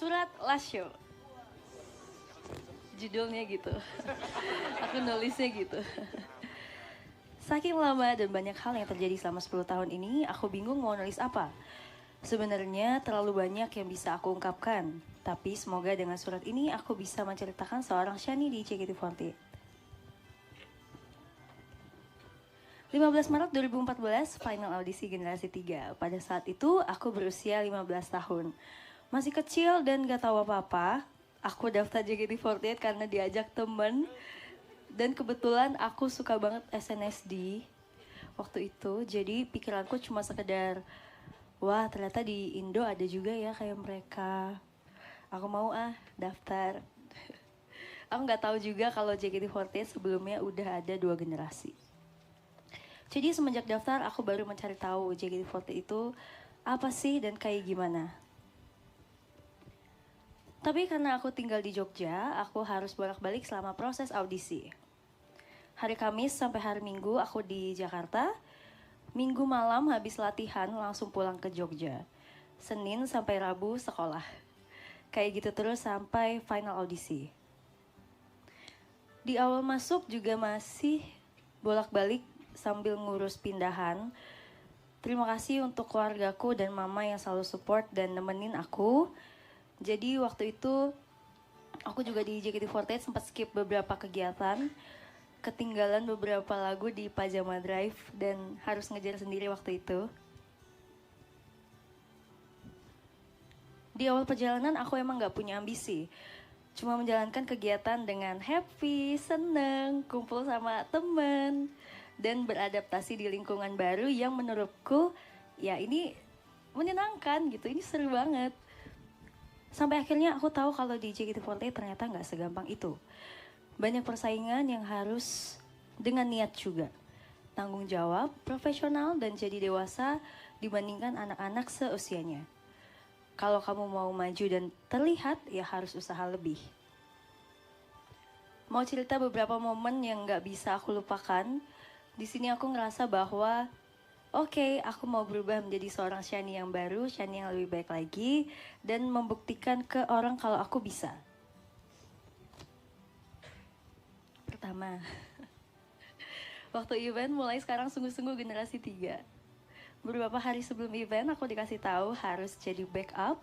Surat Lasyo. Judulnya gitu. Aku nulisnya gitu. Saking lama dan banyak hal yang terjadi selama 10 tahun ini, aku bingung mau nulis apa. Sebenarnya terlalu banyak yang bisa aku ungkapkan. Tapi semoga dengan surat ini aku bisa menceritakan seorang Shani di JKT48. 15 Maret 2014, final audisi generasi 3. Pada saat itu, aku berusia 15 tahun. Masih kecil dan gak tahu apa-apa. Aku daftar JKT48 karena diajak temen. Dan kebetulan aku suka banget SNSD waktu itu. Jadi pikiranku cuma sekedar, wah ternyata di Indo ada juga ya kayak mereka. Aku mau daftar. Aku gak tahu juga kalau JKT48 sebelumnya udah ada 2 generasi. Jadi semenjak daftar aku baru mencari tahu JKT48 itu apa sih dan kayak gimana. Tapi karena aku tinggal di Jogja, aku harus bolak-balik selama proses audisi. Hari Kamis sampai hari Minggu aku di Jakarta. Minggu malam habis latihan langsung pulang ke Jogja. Senin sampai Rabu sekolah. Kayak gitu terus sampai final audisi. Di awal masuk juga masih bolak-balik sambil ngurus pindahan. Terima kasih untuk keluargaku dan mama yang selalu support dan nemenin aku. Jadi waktu itu aku juga di JKT48 sempat skip beberapa kegiatan. Ketinggalan beberapa lagu di Pajama Drive dan harus ngejar sendiri waktu itu. Di awal perjalanan aku emang gak punya ambisi. Cuma menjalankan kegiatan dengan happy, seneng, kumpul sama temen, dan beradaptasi di lingkungan baru yang menurutku ya ini menyenangkan gitu, ini seru banget. Sampai akhirnya aku tahu kalau di JKT48 ternyata gak segampang itu. Banyak persaingan yang harus dengan niat juga. Tanggung jawab, profesional, dan jadi dewasa dibandingkan anak-anak seusianya. Kalau kamu mau maju dan terlihat, ya harus usaha lebih. Mau cerita beberapa momen yang gak bisa aku lupakan. Di sini aku ngerasa bahwa oke, aku mau berubah menjadi seorang Shani yang baru, Shani yang lebih baik lagi, dan membuktikan ke orang kalau aku bisa. Pertama, waktu event mulai sekarang sungguh-sungguh generasi 3. Beberapa hari sebelum event aku dikasih tahu harus jadi backup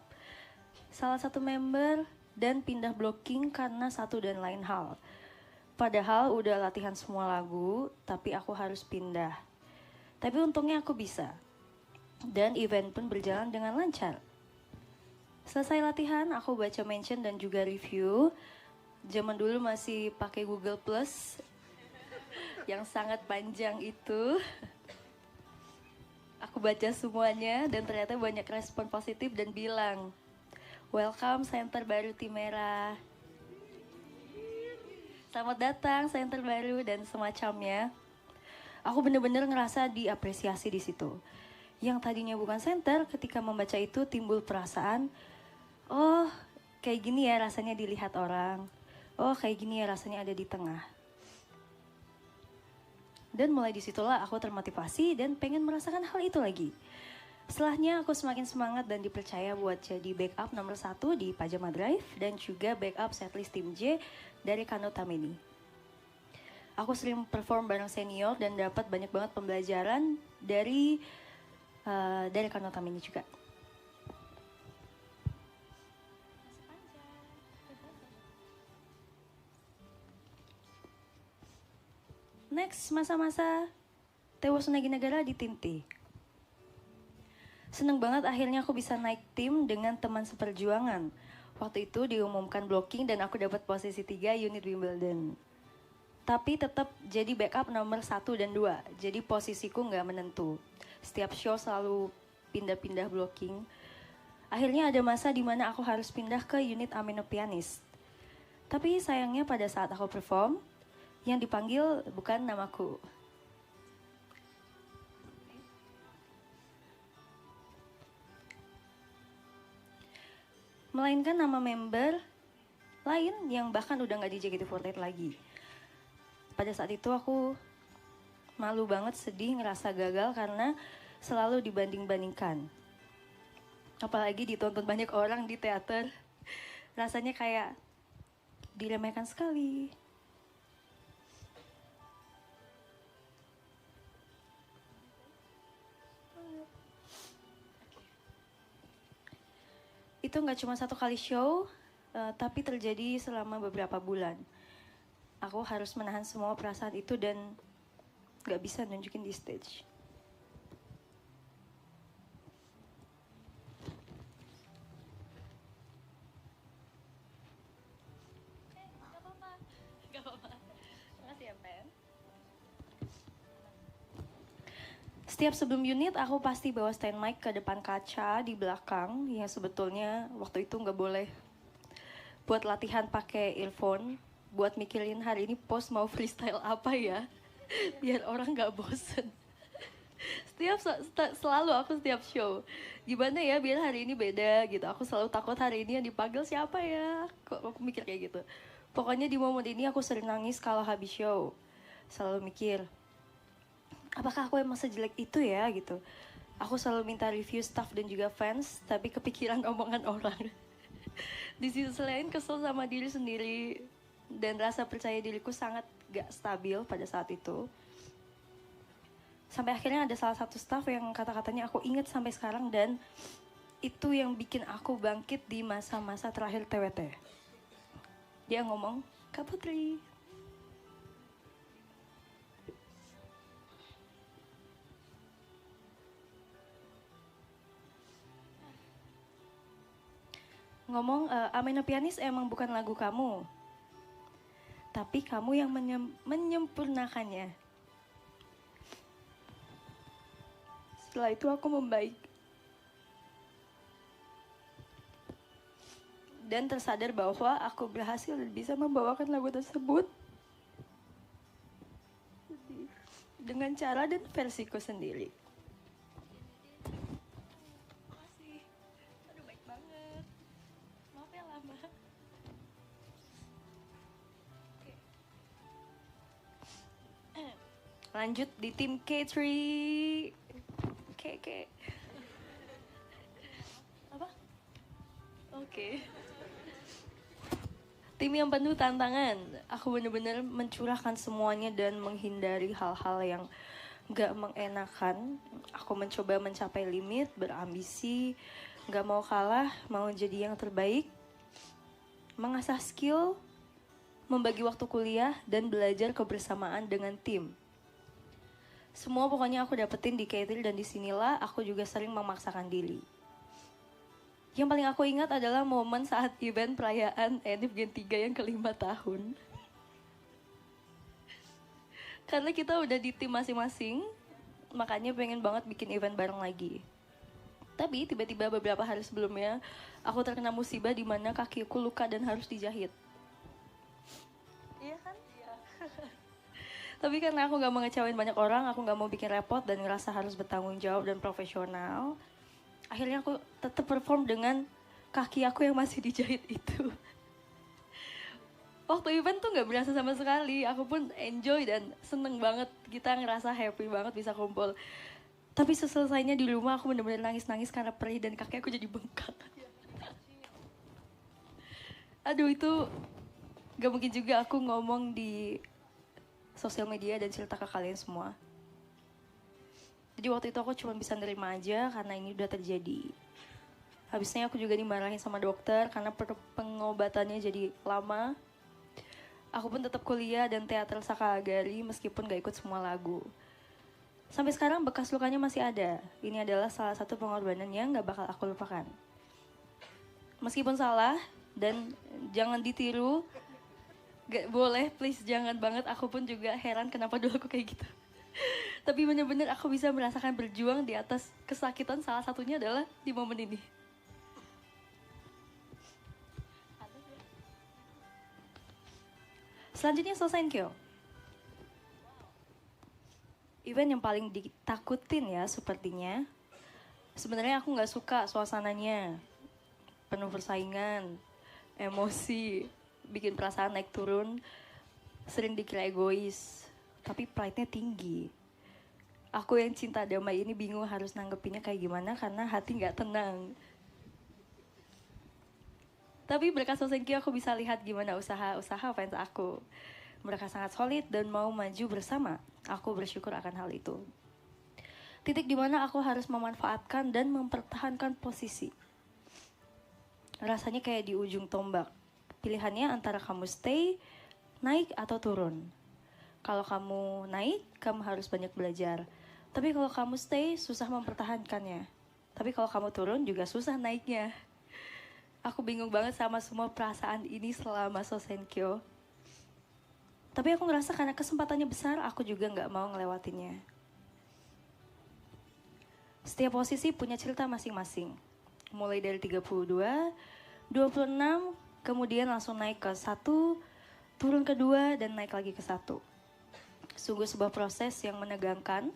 salah satu member dan pindah blocking karena satu dan lain hal. Padahal udah latihan semua lagu, tapi aku harus pindah. Tapi untungnya aku bisa. Dan event pun berjalan dengan lancar. Selesai latihan, aku baca mention dan juga review. Zaman dulu masih pakai Google Plus yang sangat panjang itu. Aku baca semuanya dan ternyata banyak respon positif dan bilang, welcome center baru Tim Merah. Selamat datang center baru dan semacamnya. Aku benar-benar ngerasa diapresiasi di situ. Yang tadinya bukan center, ketika membaca itu timbul perasaan, oh kayak gini ya rasanya dilihat orang. Oh kayak gini ya rasanya ada di tengah. Dan mulai disitulah aku termotivasi dan pengen merasakan hal itu lagi. Setelahnya aku semakin semangat dan dipercaya buat jadi backup nomor 1 di Pajama Drive dan juga backup setlist tim J dari Kano Tamini. Aku sering perform bareng senior dan dapat banyak banget pembelajaran dari Kano Tamini juga. Next, masa-masa Tewas Nagi Negara di tim T. Seneng banget akhirnya aku bisa naik tim dengan teman seperjuangan. Waktu itu diumumkan blocking dan aku dapat posisi 3 unit Wimbledon. Tapi tetap jadi backup nomor 1 dan 2. Jadi posisiku nggak menentu. Setiap show selalu pindah-pindah blocking. Akhirnya ada masa di mana aku harus pindah ke unit Amino Pianist. Tapi sayangnya pada saat aku perform, yang dipanggil bukan namaku. Melainkan nama member lain yang bahkan udah gak di JKT48 lagi. Pada saat itu aku malu banget, sedih, ngerasa gagal karena selalu dibanding-bandingkan. Apalagi ditonton banyak orang di teater. Rasanya kayak diremehkan sekali. Itu nggak cuma satu kali show, tapi terjadi selama beberapa bulan. Aku harus menahan semua perasaan itu dan nggak bisa nunjukin di stage. Setiap sebelum unit, aku pasti bawa stand mic ke depan kaca di belakang, yang sebetulnya waktu itu nggak boleh. Buat latihan pakai earphone, buat mikirin hari ini post mau freestyle apa ya, biar orang nggak bosen. Selalu aku setiap show, gimana ya biar hari ini beda gitu. Aku selalu takut hari ini yang dipanggil siapa ya. Kok aku mikir kayak gitu. Pokoknya di momen ini aku sering nangis kalau habis show. Selalu mikir, apakah aku emang sejelek itu ya gitu. Aku selalu minta review staff dan juga fans, tapi kepikiran omongan orang. Di sisi lain kesel sama diri sendiri, dan rasa percaya diriku sangat gak stabil pada saat itu. Sampai akhirnya ada salah satu staff yang kata-katanya aku ingat sampai sekarang, dan itu yang bikin aku bangkit di masa-masa terakhir TWT. Dia ngomong, Kak Putri, ngomong, Amena Pianis emang bukan lagu kamu, tapi kamu yang menyempurnakannya. Setelah itu aku membaik. Dan tersadar bahwa aku berhasil dan bisa membawakan lagu tersebut dengan cara dan versiku sendiri. Makasih. Aduh, baik banget. Maaf ya lama. Oke. Lanjut di tim K3. K. Apa? Oke. Tim yang penuh tantangan. Aku benar-benar mencurahkan semuanya dan menghindari hal-hal yang gak mengenakan. Aku mencoba mencapai limit, berambisi, gak mau kalah, mau jadi yang terbaik, mengasah skill, membagi waktu kuliah, dan belajar kebersamaan dengan tim. Semua pokoknya aku dapetin di K3 dan disinilah aku juga sering memaksakan diri. Yang paling aku ingat adalah momen saat event perayaan ENIF Gen 3 yang ke-5 tahun. Karena kita udah di tim masing-masing, makanya pengen banget bikin event bareng lagi. Tapi tiba-tiba beberapa hari sebelumnya, aku terkena musibah di mana kakiku luka dan harus dijahit. Iya kan? Iya. Tapi karena aku gak mau ngecewain banyak orang, aku gak mau bikin repot dan ngerasa harus bertanggung jawab dan profesional. Akhirnya aku tetap perform dengan kaki aku yang masih dijahit itu. Waktu event tuh gak berasa sama sekali. Aku pun enjoy dan seneng banget. Kita ngerasa happy banget bisa kumpul. Tapi seselesainya di rumah aku bener-bener nangis-nangis karena perih dan kaki aku jadi bengkak. Aduh, itu gak mungkin juga aku ngomong di sosial media dan cerita ke kalian semua. Jadi waktu itu aku cuma bisa nerima aja karena ini udah terjadi. Habisnya aku juga dimarahin sama dokter karena pengobatannya jadi lama. Aku pun tetap kuliah dan teater Sakagari meskipun gak ikut semua lagu. Sampai sekarang bekas lukanya masih ada. Ini adalah salah satu pengorbanan yang gak bakal aku lupakan. Meskipun salah dan jangan ditiru, gak boleh, please jangan banget. Aku pun juga heran kenapa dulu aku kayak gitu. Tapi bener-bener aku bisa merasakan berjuang di atas kesakitan, salah satunya adalah di momen ini. Selanjutnya Sosenkyo. Event yang paling ditakutin ya sepertinya. Sebenarnya aku gak suka suasananya. Penuh persaingan, emosi, bikin perasaan naik turun, sering dikira egois. Tapi pride-nya tinggi. Aku yang cinta damai ini bingung harus nanggepinnya kayak gimana karena hati gak tenang. Tapi berkat Sosenkyo aku bisa lihat gimana usaha-usaha fans aku. Mereka sangat solid dan mau maju bersama. Aku bersyukur akan hal itu. Titik dimana aku harus memanfaatkan dan mempertahankan posisi. Rasanya kayak di ujung tombak. Pilihannya antara kamu stay, naik atau turun. Kalau kamu naik, kamu harus banyak belajar. Tapi kalau kamu stay, susah mempertahankannya. Tapi kalau kamu turun, juga susah naiknya. Aku bingung banget sama semua perasaan ini selama Sosenkyo. Tapi aku ngerasa karena kesempatannya besar, aku juga nggak mau ngelewatinnya. Setiap posisi punya cerita masing-masing. Mulai dari 32, 26, kemudian langsung naik ke 1, turun ke 2, dan naik lagi ke 1. Sungguh sebuah proses yang menegangkan.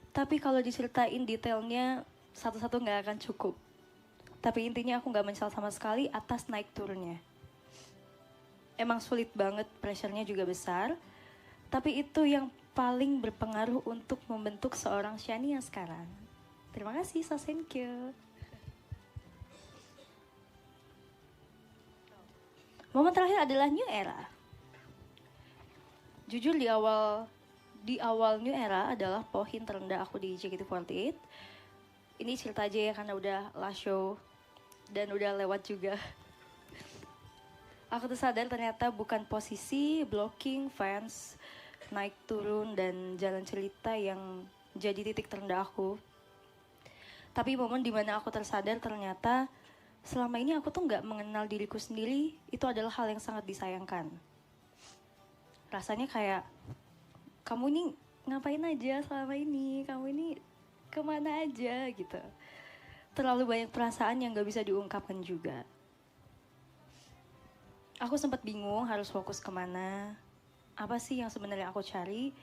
Tapi kalau diceritain detailnya, satu-satu nggak akan cukup. Tapi intinya aku nggak menyesal sama sekali atas naik turunnya. Emang sulit banget, pressure-nya juga besar. Tapi itu yang paling berpengaruh untuk membentuk seorang Shania sekarang. Terima kasih, Sosenkyo. Momen terakhir adalah New Era. Jujur di awal New Era adalah poin terendah aku di JKT48. Ini cerita aja ya karena udah last show dan udah lewat juga. Aku tuh sadar ternyata bukan posisi, blocking, fans, naik turun dan jalan cerita yang jadi titik terendah aku. Tapi momen dimana aku tersadar ternyata selama ini aku tuh gak mengenal diriku sendiri, itu adalah hal yang sangat disayangkan. Rasanya kayak, kamu ini ngapain aja selama ini, kamu ini kemana aja gitu. Terlalu banyak perasaan yang gak bisa diungkapkan juga. Aku sempat bingung harus fokus kemana, apa sih yang sebenarnya aku cari,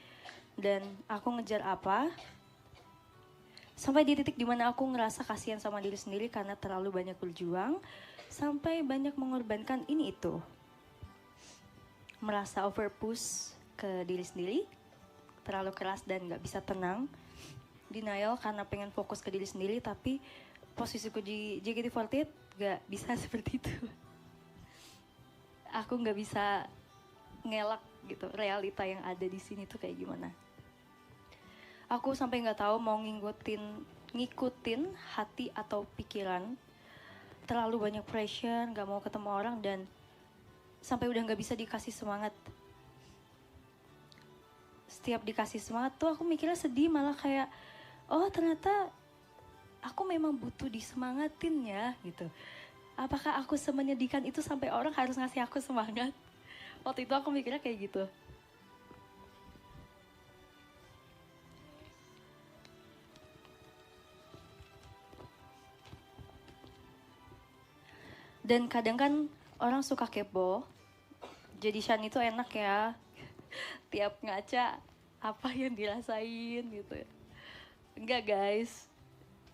dan aku ngejar apa. Sampai di titik dimana aku ngerasa kasihan sama diri sendiri karena terlalu banyak berjuang, sampai banyak mengorbankan ini itu. Merasa overpush ke diri sendiri, terlalu keras dan gak bisa tenang. Denial karena pengen fokus ke diri sendiri, tapi posisiku di JKT48 gak bisa seperti itu. Aku nggak bisa ngelak gitu realita yang ada di sini tuh kayak gimana. Aku sampai nggak tahu mau ngikutin hati atau pikiran. Terlalu banyak pressure, nggak mau ketemu orang dan sampai udah nggak bisa dikasih semangat. Setiap dikasih semangat tuh aku mikirnya sedih, malah kayak oh ternyata aku memang butuh disemangatin ya gitu. Apakah aku semenyedihkan itu sampai orang harus ngasih aku semangat? Waktu itu aku mikirnya kayak gitu. Dan kadang kan orang suka kepo. Jadi Shan itu enak ya. Tiap ngaca apa yang dirasain gitu. Enggak guys.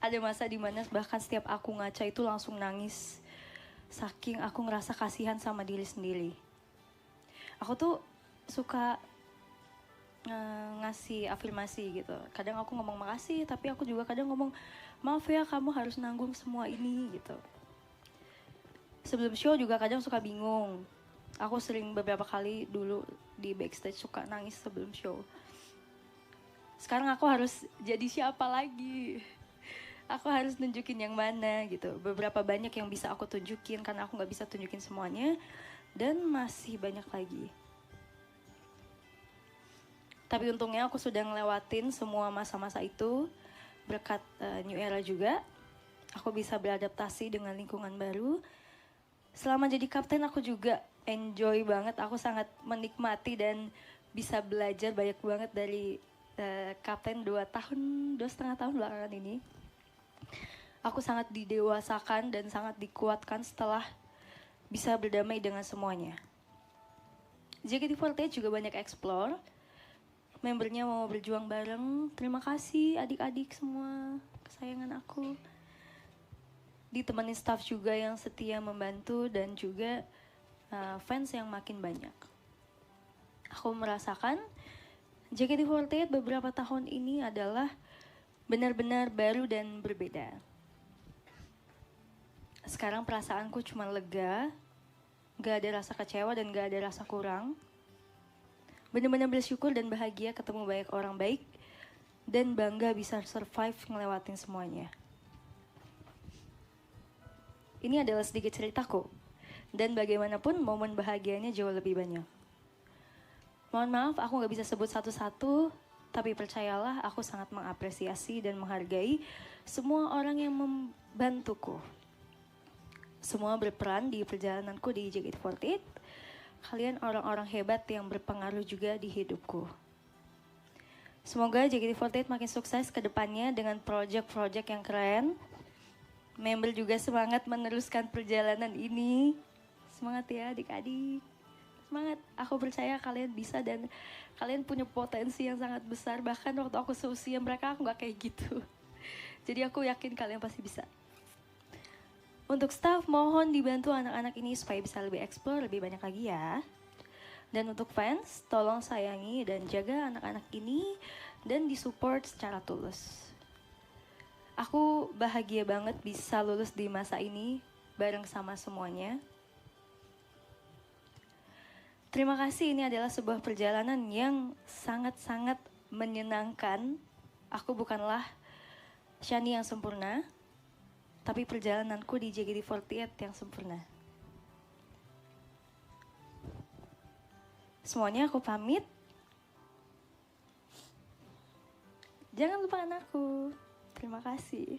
Ada masa dimana bahkan setiap aku ngaca itu langsung nangis. Saking aku ngerasa kasihan sama diri sendiri. Aku tuh suka ngasih afirmasi gitu. Kadang aku ngomong makasih, tapi aku juga kadang ngomong maaf ya kamu harus nanggung semua ini gitu. Sebelum show juga kadang suka bingung. Aku sering beberapa kali dulu di backstage suka nangis sebelum show. Sekarang aku harus jadi siapa lagi? Aku harus nunjukin yang mana gitu. Beberapa banyak yang bisa aku tunjukin karena aku gak bisa tunjukin semuanya. Dan masih banyak lagi. Tapi untungnya aku sudah ngelewatin semua masa-masa itu. Berkat New Era juga. Aku bisa beradaptasi dengan lingkungan baru. Selama jadi kapten aku juga enjoy banget. Aku sangat menikmati dan bisa belajar banyak banget dari kapten 2,5 tahun belakangan ini. Aku sangat didewasakan dan sangat dikuatkan setelah bisa berdamai dengan semuanya. JKT48 juga banyak explore. Membernya mau berjuang bareng. Terima kasih adik-adik semua, kesayangan aku. Ditemani staff juga yang setia membantu dan juga fans yang makin banyak. Aku merasakan JKT48 beberapa tahun ini adalah benar-benar baru dan berbeda. Sekarang perasaanku cuma lega, gak ada rasa kecewa dan gak ada rasa kurang. Bener-bener bersyukur dan bahagia ketemu banyak orang baik, dan bangga bisa survive ngelewatin semuanya. Ini adalah sedikit ceritaku, dan bagaimanapun momen bahagianya jauh lebih banyak. Mohon maaf aku gak bisa sebut satu-satu, tapi percayalah aku sangat mengapresiasi dan menghargai semua orang yang membantuku. Semua berperan di perjalananku di JKT48. Kalian orang-orang hebat yang berpengaruh juga di hidupku. Semoga JKT48 makin sukses ke depannya dengan project-project yang keren. Member juga semangat meneruskan perjalanan ini. Semangat ya adik-adik. Semangat, aku percaya kalian bisa dan kalian punya potensi yang sangat besar. Bahkan waktu aku seusia mereka aku gak kayak gitu. Jadi aku yakin kalian pasti bisa. Untuk staff, mohon dibantu anak-anak ini supaya bisa lebih explore lebih banyak lagi ya. Dan untuk fans, tolong sayangi dan jaga anak-anak ini dan disupport secara tulus. Aku bahagia banget bisa lulus di masa ini bareng sama semuanya. Terima kasih, ini adalah sebuah perjalanan yang sangat-sangat menyenangkan. Aku bukanlah Shani yang sempurna, tapi perjalananku di JKT48 yang sempurna. Semuanya aku pamit. Jangan lupa anakku. Terima kasih.